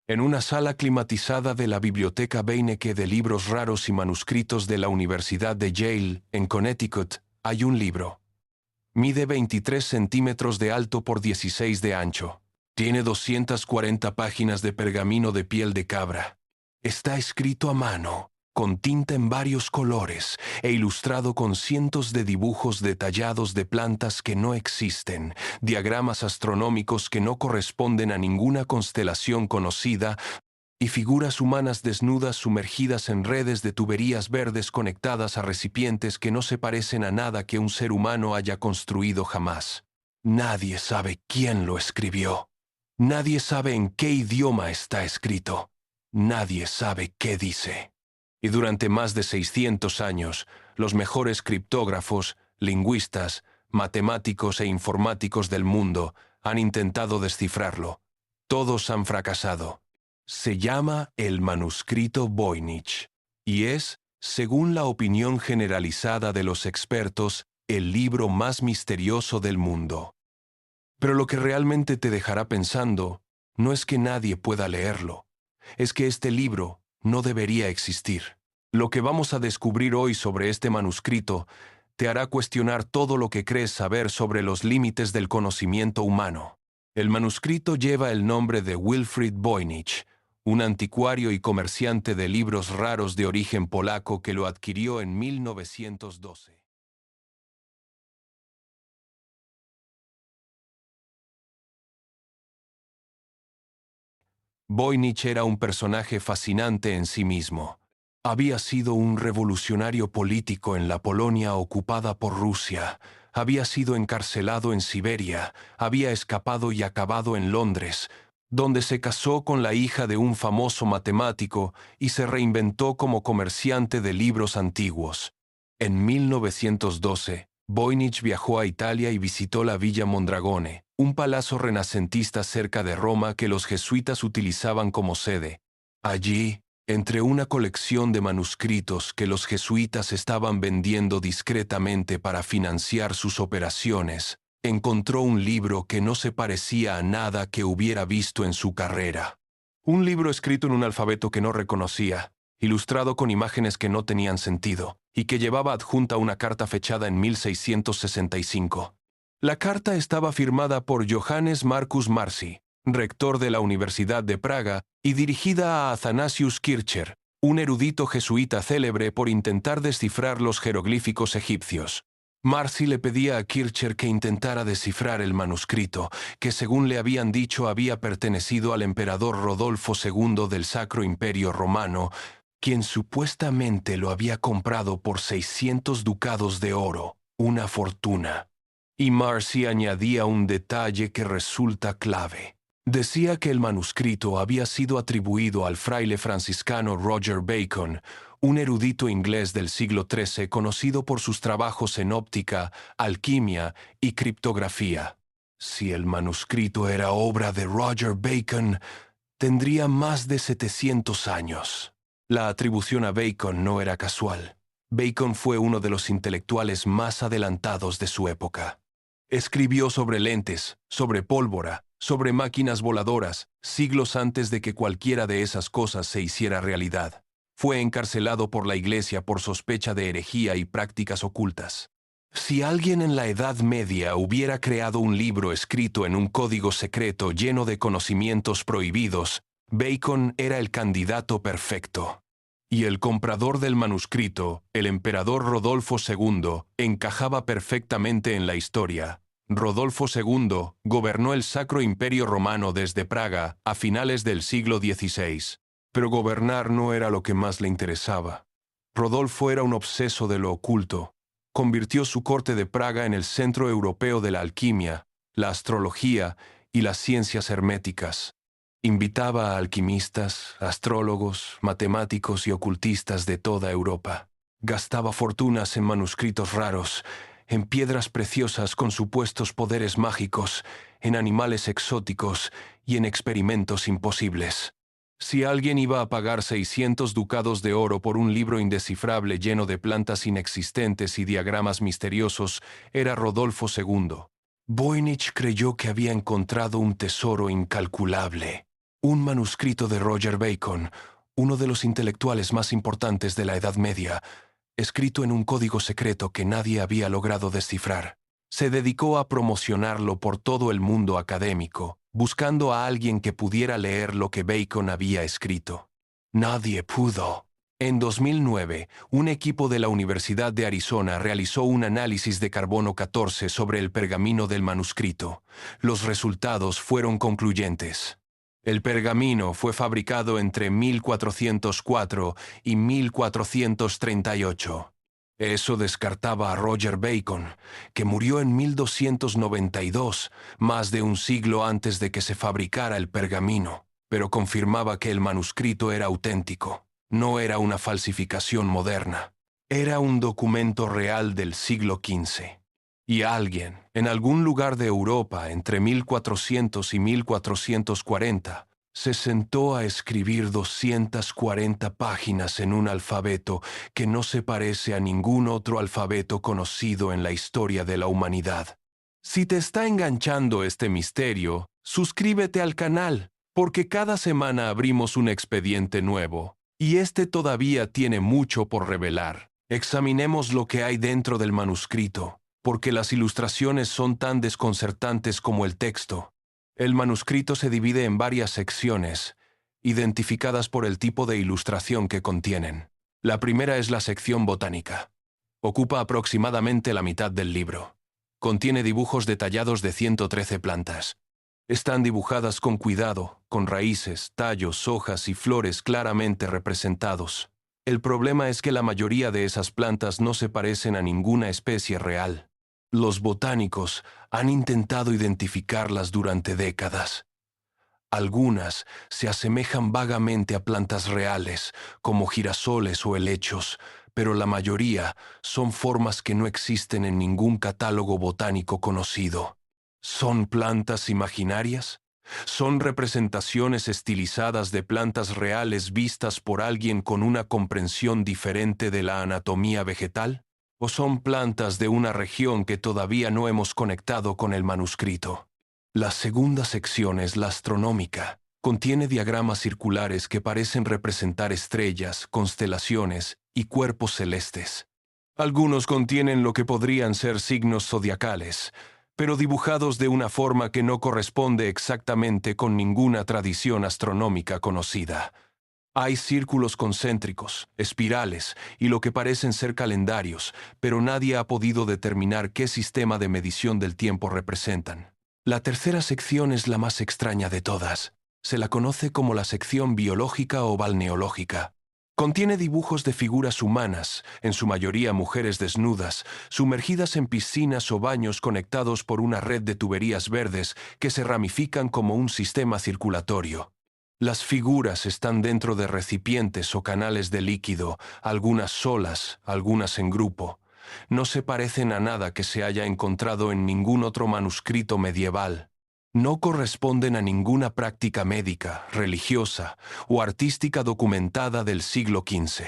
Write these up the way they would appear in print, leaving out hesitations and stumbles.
En una sala climatizada de la Biblioteca Beinecke de libros raros y manuscritos de la Universidad de Yale, en Connecticut, hay un libro. Mide 23 centímetros de alto por 16 de ancho. Tiene 240 páginas de pergamino de piel de cabra. Está escrito a mano, con tinta en varios colores e ilustrado con cientos de dibujos detallados de plantas que no existen, diagramas astronómicos que no corresponden a ninguna constelación conocida y figuras humanas desnudas sumergidas en redes de tuberías verdes conectadas a recipientes que no se parecen a nada que un ser humano haya construido jamás. Nadie sabe quién lo escribió. Nadie sabe en qué idioma está escrito. Nadie sabe qué dice. Y durante más de 600 años, los mejores criptógrafos, lingüistas, matemáticos e informáticos del mundo han intentado descifrarlo. Todos han fracasado. Se llama el manuscrito Voynich y es, según la opinión generalizada de los expertos, el libro más misterioso del mundo. Pero lo que realmente te dejará pensando no es que nadie pueda leerlo, es que este libro no debería existir. Lo que vamos a descubrir hoy sobre este manuscrito te hará cuestionar todo lo que crees saber sobre los límites del conocimiento humano. El manuscrito lleva el nombre de Wilfrid Voynich, un anticuario y comerciante de libros raros de origen polaco que lo adquirió en 1912. Voynich era un personaje fascinante en sí mismo. Había sido un revolucionario político en la Polonia ocupada por Rusia, había sido encarcelado en Siberia, había escapado y acabado en Londres, donde se casó con la hija de un famoso matemático y se reinventó como comerciante de libros antiguos. En 1912, Voynich viajó a Italia y visitó la Villa Mondragone, un palacio renacentista cerca de Roma que los jesuitas utilizaban como sede. Allí, entre una colección de manuscritos que los jesuitas estaban vendiendo discretamente para financiar sus operaciones, encontró un libro que no se parecía a nada que hubiera visto en su carrera. Un libro escrito en un alfabeto que no reconocía, ilustrado con imágenes que no tenían sentido, y que llevaba adjunta una carta fechada en 1665. La carta estaba firmada por Johannes Marcus Marci, rector de la Universidad de Praga, y dirigida a Athanasius Kircher, un erudito jesuita célebre por intentar descifrar los jeroglíficos egipcios. Marci le pedía a Kircher que intentara descifrar el manuscrito, que según le habían dicho había pertenecido al emperador Rodolfo II del Sacro Imperio Romano, quien supuestamente lo había comprado por 600 ducados de oro, una fortuna. Y Marci añadía un detalle que resulta clave. Decía que el manuscrito había sido atribuido al fraile franciscano Roger Bacon, un erudito inglés del siglo XIII conocido por sus trabajos en óptica, alquimia y criptografía. Si el manuscrito era obra de Roger Bacon, tendría más de 700 años. La atribución a Bacon no era casual. Bacon fue uno de los intelectuales más adelantados de su época. Escribió sobre lentes, sobre pólvora, sobre máquinas voladoras, siglos antes de que cualquiera de esas cosas se hiciera realidad. Fue encarcelado por la Iglesia por sospecha de herejía y prácticas ocultas. Si alguien en la Edad Media hubiera creado un libro escrito en un código secreto lleno de conocimientos prohibidos, Bacon era el candidato perfecto. Y el comprador del manuscrito, el emperador Rodolfo II, encajaba perfectamente en la historia. Rodolfo II gobernó el Sacro Imperio Romano desde Praga a finales del siglo XVI. Pero gobernar no era lo que más le interesaba. Rodolfo era un obseso de lo oculto. Convirtió su corte de Praga en el centro europeo de la alquimia, la astrología y las ciencias herméticas. Invitaba a alquimistas, astrólogos, matemáticos y ocultistas de toda Europa. Gastaba fortunas en manuscritos raros, en piedras preciosas con supuestos poderes mágicos, en animales exóticos y en experimentos imposibles. Si alguien iba a pagar 600 ducados de oro por un libro indescifrable lleno de plantas inexistentes y diagramas misteriosos, era Rodolfo II. Voynich creyó que había encontrado un tesoro incalculable. Un manuscrito de Roger Bacon, uno de los intelectuales más importantes de la Edad Media, escrito en un código secreto que nadie había logrado descifrar. Se dedicó a promocionarlo por todo el mundo académico, buscando a alguien que pudiera leer lo que Bacon había escrito. Nadie pudo. En 2009, un equipo de la Universidad de Arizona realizó un análisis de carbono 14 sobre el pergamino del manuscrito. Los resultados fueron concluyentes. El pergamino fue fabricado entre 1404 y 1438. Eso descartaba a Roger Bacon, que murió en 1292, más de un siglo antes de que se fabricara el pergamino, pero confirmaba que el manuscrito era auténtico. No era una falsificación moderna. Era un documento real del siglo XV. Y alguien, en algún lugar de Europa entre 1400 y 1440, se sentó a escribir 240 páginas en un alfabeto que no se parece a ningún otro alfabeto conocido en la historia de la humanidad. Si te está enganchando este misterio, suscríbete al canal, porque cada semana abrimos un expediente nuevo, y este todavía tiene mucho por revelar. Examinemos lo que hay dentro del manuscrito, porque las ilustraciones son tan desconcertantes como el texto. El manuscrito se divide en varias secciones, identificadas por el tipo de ilustración que contienen. La primera es la sección botánica. Ocupa aproximadamente la mitad del libro. Contiene dibujos detallados de 113 plantas. Están dibujadas con cuidado, con raíces, tallos, hojas y flores claramente representados. El problema es que la mayoría de esas plantas no se parecen a ninguna especie real. Los botánicos han intentado identificarlas durante décadas. Algunas se asemejan vagamente a plantas reales, como girasoles o helechos, pero la mayoría son formas que no existen en ningún catálogo botánico conocido. ¿Son plantas imaginarias? ¿Son representaciones estilizadas de plantas reales vistas por alguien con una comprensión diferente de la anatomía vegetal? ¿O son plantas de una región que todavía no hemos conectado con el manuscrito? La segunda sección es la astronómica. Contiene diagramas circulares que parecen representar estrellas, constelaciones y cuerpos celestes. Algunos contienen lo que podrían ser signos zodiacales, pero dibujados de una forma que no corresponde exactamente con ninguna tradición astronómica conocida. Hay círculos concéntricos, espirales y lo que parecen ser calendarios, pero nadie ha podido determinar qué sistema de medición del tiempo representan. La tercera sección es la más extraña de todas. Se la conoce como la sección biológica o balneológica. Contiene dibujos de figuras humanas, en su mayoría mujeres desnudas, sumergidas en piscinas o baños conectados por una red de tuberías verdes que se ramifican como un sistema circulatorio. Las figuras están dentro de recipientes o canales de líquido, algunas solas, algunas en grupo. No se parecen a nada que se haya encontrado en ningún otro manuscrito medieval. No corresponden a ninguna práctica médica, religiosa o artística documentada del siglo XV.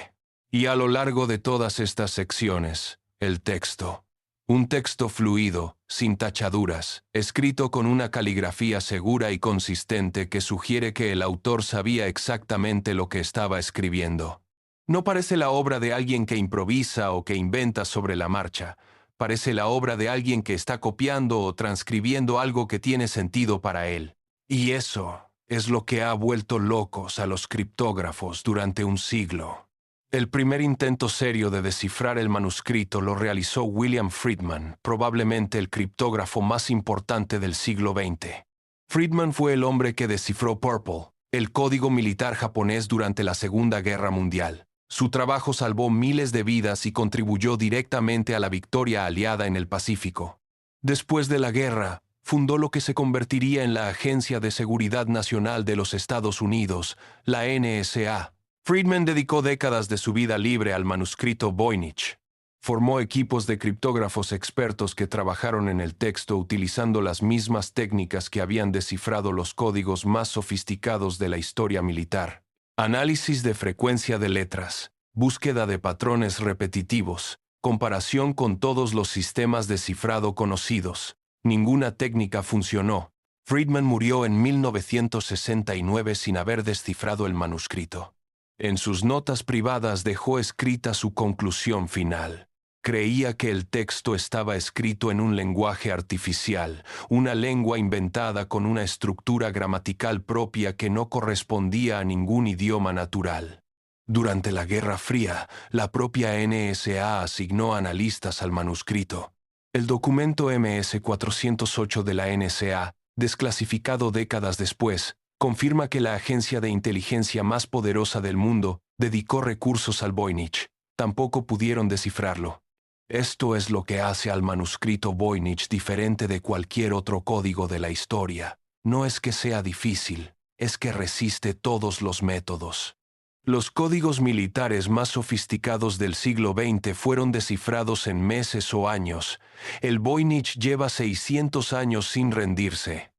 Y a lo largo de todas estas secciones, el texto. Un texto fluido, sin tachaduras, escrito con una caligrafía segura y consistente que sugiere que el autor sabía exactamente lo que estaba escribiendo. No parece la obra de alguien que improvisa o que inventa sobre la marcha. Parece la obra de alguien que está copiando o transcribiendo algo que tiene sentido para él. Y eso es lo que ha vuelto locos a los criptógrafos durante un siglo. El primer intento serio de descifrar el manuscrito lo realizó William Friedman, probablemente el criptógrafo más importante del siglo XX. Friedman fue el hombre que descifró Purple, el código militar japonés durante la Segunda Guerra Mundial. Su trabajo salvó miles de vidas y contribuyó directamente a la victoria aliada en el Pacífico. Después de la guerra, fundó lo que se convertiría en la Agencia de Seguridad Nacional de los Estados Unidos, la NSA. Friedman dedicó décadas de su vida libre al manuscrito Voynich. Formó equipos de criptógrafos expertos que trabajaron en el texto utilizando las mismas técnicas que habían descifrado los códigos más sofisticados de la historia militar. Análisis de frecuencia de letras, búsqueda de patrones repetitivos, comparación con todos los sistemas de cifrado conocidos. Ninguna técnica funcionó. Friedman murió en 1969 sin haber descifrado el manuscrito. En sus notas privadas dejó escrita su conclusión final. Creía que el texto estaba escrito en un lenguaje artificial, una lengua inventada con una estructura gramatical propia que no correspondía a ningún idioma natural. Durante la Guerra Fría, la propia NSA asignó analistas al manuscrito. El documento MS-408 de la NSA, desclasificado décadas después, confirma que la agencia de inteligencia más poderosa del mundo dedicó recursos al Voynich. Tampoco pudieron descifrarlo. Esto es lo que hace al manuscrito Voynich diferente de cualquier otro código de la historia. No es que sea difícil, es que resiste todos los métodos. Los códigos militares más sofisticados del siglo XX fueron descifrados en meses o años. El Voynich lleva 600 años sin rendirse.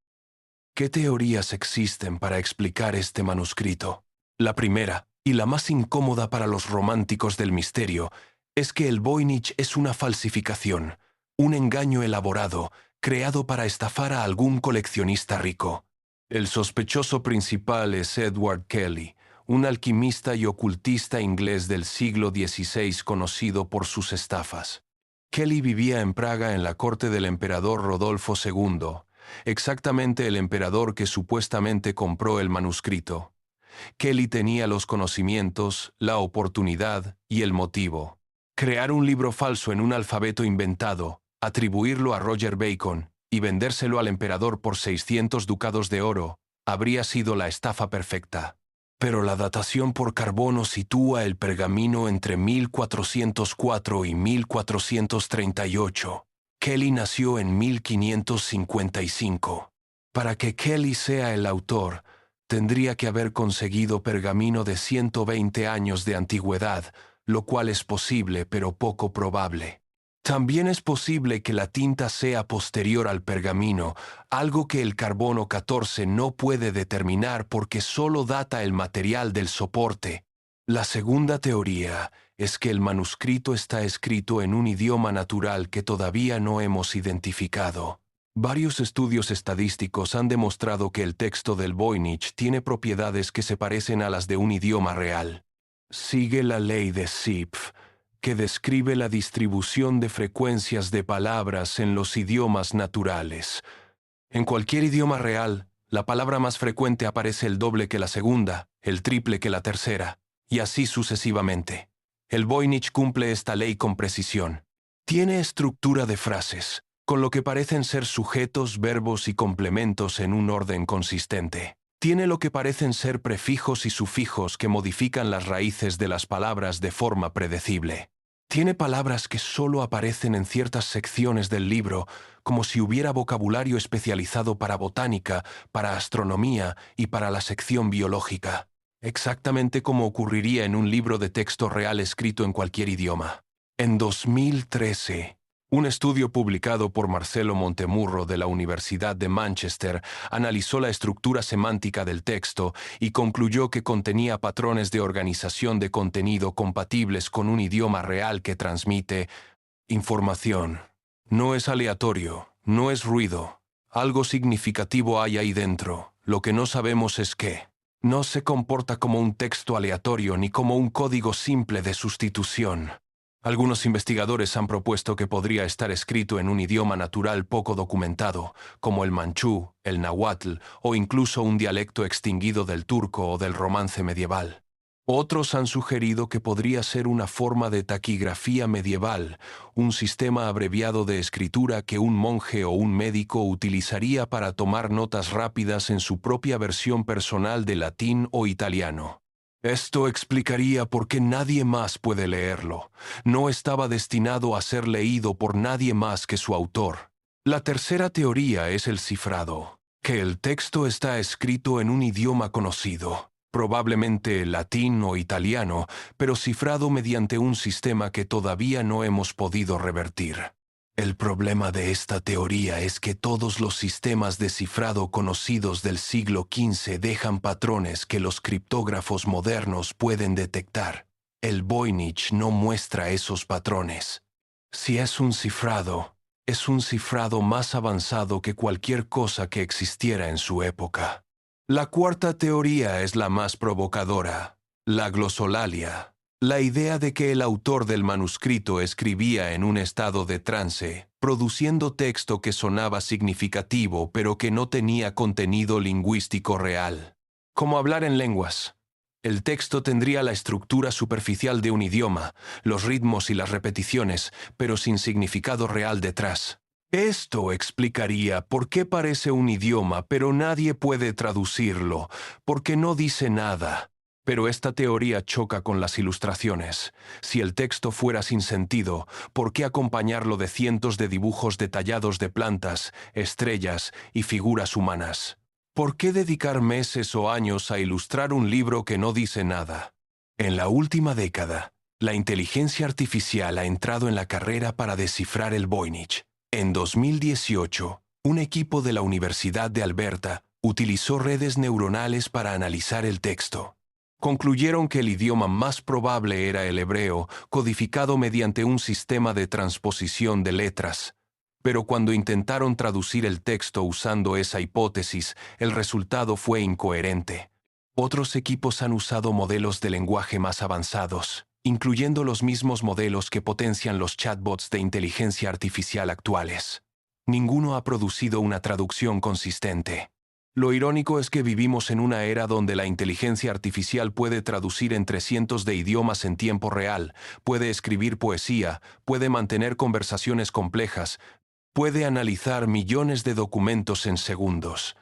¿Qué teorías existen para explicar este manuscrito? La primera, y la más incómoda para los románticos del misterio, es que el Voynich es una falsificación, un engaño elaborado, creado para estafar a algún coleccionista rico. El sospechoso principal es Edward Kelly, un alquimista y ocultista inglés del siglo XVI conocido por sus estafas. Kelly vivía en Praga en la corte del emperador Rodolfo II, exactamente el emperador que supuestamente compró el manuscrito. Kelly tenía los conocimientos, la oportunidad y el motivo. Crear un libro falso en un alfabeto inventado, atribuirlo a Roger Bacon y vendérselo al emperador por 600 ducados de oro, habría sido la estafa perfecta. Pero la datación por carbono sitúa el pergamino entre 1404 y 1438. Kelly nació en 1555. Para que Kelly sea el autor, tendría que haber conseguido pergamino de 120 años de antigüedad, lo cual es posible pero poco probable. También es posible que la tinta sea posterior al pergamino, algo que el carbono 14 no puede determinar porque solo data el material del soporte. La segunda teoría es que el manuscrito está escrito en un idioma natural que todavía no hemos identificado. Varios estudios estadísticos han demostrado que el texto del Voynich tiene propiedades que se parecen a las de un idioma real. Sigue la ley de Zipf, que describe la distribución de frecuencias de palabras en los idiomas naturales. En cualquier idioma real, la palabra más frecuente aparece el doble que la segunda, el triple que la tercera, y así sucesivamente. El Voynich cumple esta ley con precisión. Tiene estructura de frases, con lo que parecen ser sujetos, verbos y complementos en un orden consistente. Tiene lo que parecen ser prefijos y sufijos que modifican las raíces de las palabras de forma predecible. Tiene palabras que solo aparecen en ciertas secciones del libro, como si hubiera vocabulario especializado para botánica, para astronomía y para la sección biológica, exactamente como ocurriría en un libro de texto real escrito en cualquier idioma. En 2013, un estudio publicado por Marcelo Montemurro de la Universidad de Manchester analizó la estructura semántica del texto y concluyó que contenía patrones de organización de contenido compatibles con un idioma real que transmite información. No es aleatorio, no es ruido. Algo significativo hay ahí dentro. Lo que no sabemos es qué. No se comporta como un texto aleatorio ni como un código simple de sustitución. Algunos investigadores han propuesto que podría estar escrito en un idioma natural poco documentado, como el manchú, el nahuatl o incluso un dialecto extinguido del turco o del romance medieval. Otros han sugerido que podría ser una forma de taquigrafía medieval, un sistema abreviado de escritura que un monje o un médico utilizaría para tomar notas rápidas en su propia versión personal de latín o italiano. Esto explicaría por qué nadie más puede leerlo. No estaba destinado a ser leído por nadie más que su autor. La tercera teoría es el cifrado, que el texto está escrito en un idioma conocido, probablemente latín o italiano, pero cifrado mediante un sistema que todavía no hemos podido revertir. El problema de esta teoría es que todos los sistemas de cifrado conocidos del siglo XV dejan patrones que los criptógrafos modernos pueden detectar. El Voynich no muestra esos patrones. Si es un cifrado, Es un cifrado más avanzado que cualquier cosa que existiera en su época. La cuarta teoría es la más provocadora, la glosolalia. La idea de que el autor del manuscrito escribía en un estado de trance, produciendo texto que sonaba significativo pero que no tenía contenido lingüístico real. Como hablar en lenguas. El texto tendría la estructura superficial de un idioma, los ritmos y las repeticiones, pero sin significado real detrás. Esto explicaría por qué parece un idioma, pero nadie puede traducirlo, porque no dice nada. Pero esta teoría choca con las ilustraciones. Si el texto fuera sin sentido, ¿por qué acompañarlo de cientos de dibujos detallados de plantas, estrellas y figuras humanas? ¿Por qué dedicar meses o años a ilustrar un libro que no dice nada? En la última década, la inteligencia artificial ha entrado en la carrera para descifrar el Voynich. En 2018, un equipo de la Universidad de Alberta utilizó redes neuronales para analizar el texto. Concluyeron que el idioma más probable era el hebreo, codificado mediante un sistema de transposición de letras. Pero cuando intentaron traducir el texto usando esa hipótesis, el resultado fue incoherente. Otros equipos han usado modelos de lenguaje más avanzados, incluyendo los mismos modelos que potencian los chatbots de inteligencia artificial actuales. Ninguno ha producido una traducción consistente. Lo irónico es que vivimos en una era donde la inteligencia artificial puede traducir entre cientos de idiomas en tiempo real, puede escribir poesía, puede mantener conversaciones complejas, puede analizar millones de documentos en segundos.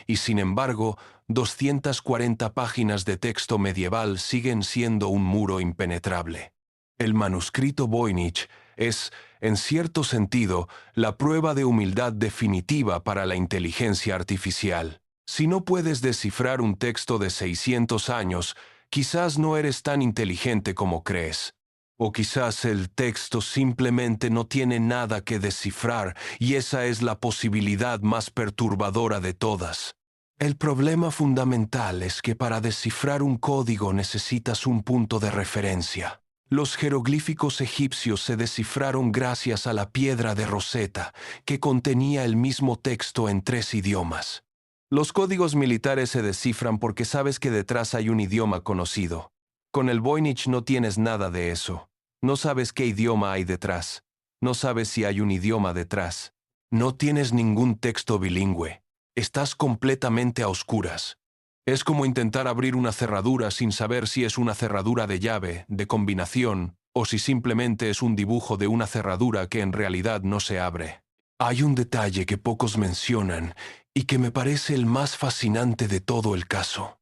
Y sin embargo, 240 páginas de texto medieval siguen siendo un muro impenetrable. El manuscrito Voynich es, en cierto sentido, la prueba de humildad definitiva para la inteligencia artificial. Si no puedes descifrar un texto de 600 años, quizás no eres tan inteligente como crees. O quizás el texto simplemente no tiene nada que descifrar y esa es la posibilidad más perturbadora de todas. El problema fundamental es que para descifrar un código necesitas un punto de referencia. Los jeroglíficos egipcios se descifraron gracias a la piedra de Rosetta, que contenía el mismo texto en 3 idiomas. Los códigos militares se descifran porque sabes que detrás hay un idioma conocido. Con el Voynich no tienes nada de eso. No sabes qué idioma hay detrás. No sabes si hay un idioma detrás. No tienes ningún texto bilingüe. Estás completamente a oscuras. Es como intentar abrir una cerradura sin saber si es una cerradura de llave, de combinación, o si simplemente es un dibujo de una cerradura que en realidad no se abre. Hay un detalle que pocos mencionan y que me parece el más fascinante de todo el caso.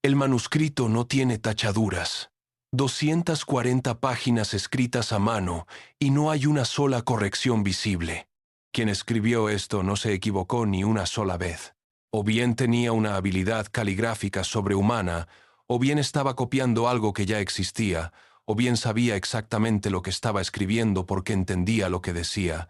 El manuscrito no tiene tachaduras. 240 páginas escritas a mano y no hay una sola corrección visible. Quien escribió esto no se equivocó ni una sola vez. O bien tenía una habilidad caligráfica sobrehumana, o bien estaba copiando algo que ya existía, o bien sabía exactamente lo que estaba escribiendo porque entendía lo que decía.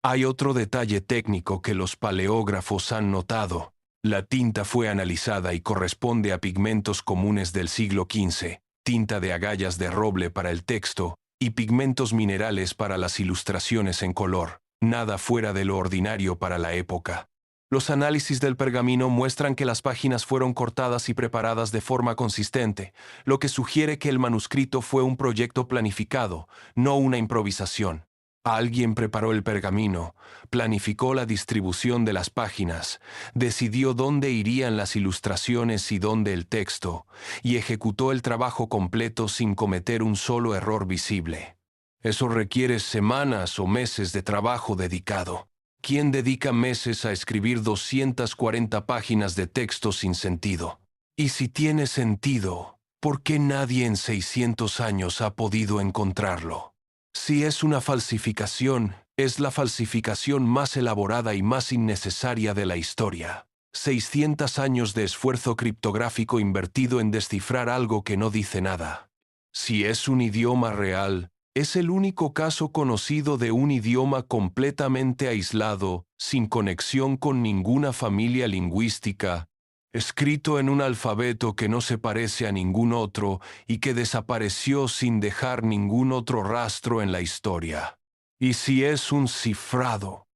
Hay otro detalle técnico que los paleógrafos han notado. La tinta fue analizada y corresponde a pigmentos comunes del siglo XV, tinta de agallas de roble para el texto y pigmentos minerales para las ilustraciones en color, nada fuera de lo ordinario para la época. Los análisis del pergamino muestran que las páginas fueron cortadas y preparadas de forma consistente, lo que sugiere que el manuscrito fue un proyecto planificado, no una improvisación. Alguien preparó el pergamino, planificó la distribución de las páginas, decidió dónde irían las ilustraciones y dónde el texto, y ejecutó el trabajo completo sin cometer un solo error visible. Eso requiere semanas o meses de trabajo dedicado. ¿Quién dedica meses a escribir 240 páginas de texto sin sentido? Y si tiene sentido, ¿por qué nadie en 600 años ha podido encontrarlo? Si es una falsificación, es la falsificación más elaborada y más innecesaria de la historia. 600 años de esfuerzo criptográfico invertido en descifrar algo que no dice nada. Si es un idioma real, es el único caso conocido de un idioma completamente aislado, sin conexión con ninguna familia lingüística, escrito en un alfabeto que no se parece a ningún otro y que desapareció sin dejar ningún otro rastro en la historia. Y si es un cifrado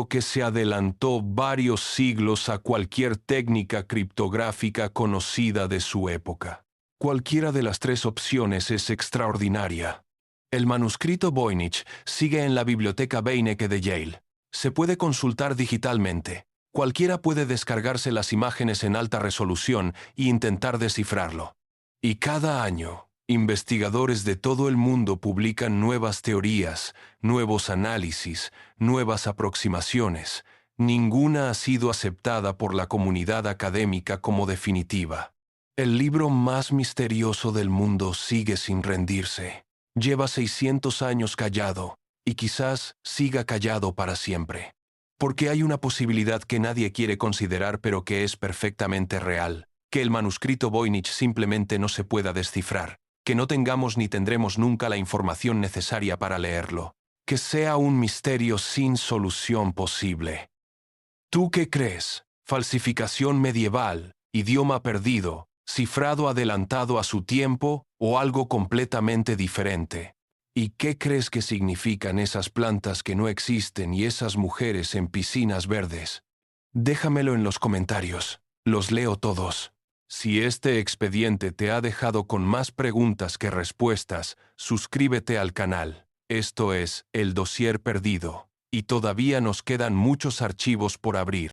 que se adelantó varios siglos a cualquier técnica criptográfica conocida de su época. Cualquiera de las tres opciones es extraordinaria. El manuscrito Voynich sigue en la biblioteca Beinecke de Yale. Se puede consultar digitalmente. Cualquiera puede descargarse las imágenes en alta resolución e intentar descifrarlo. Y cada año, investigadores de todo el mundo publican nuevas teorías, nuevos análisis, nuevas aproximaciones. Ninguna ha sido aceptada por la comunidad académica como definitiva. El libro más misterioso del mundo sigue sin rendirse. Lleva 600 años callado, y quizás siga callado para siempre. Porque hay una posibilidad que nadie quiere considerar pero que es perfectamente real, que el manuscrito Voynich simplemente no se pueda descifrar, que no tengamos ni tendremos nunca la información necesaria para leerlo, que sea un misterio sin solución posible. ¿Tú qué crees? ¿Falsificación medieval, idioma perdido, cifrado adelantado a su tiempo o algo completamente diferente? ¿Y qué crees que significan esas plantas que no existen y esas mujeres en piscinas verdes? Déjamelo en los comentarios. Los leo todos. Si este expediente te ha dejado con más preguntas que respuestas, suscríbete al canal. Esto es El Dossier Perdido. Y todavía nos quedan muchos archivos por abrir.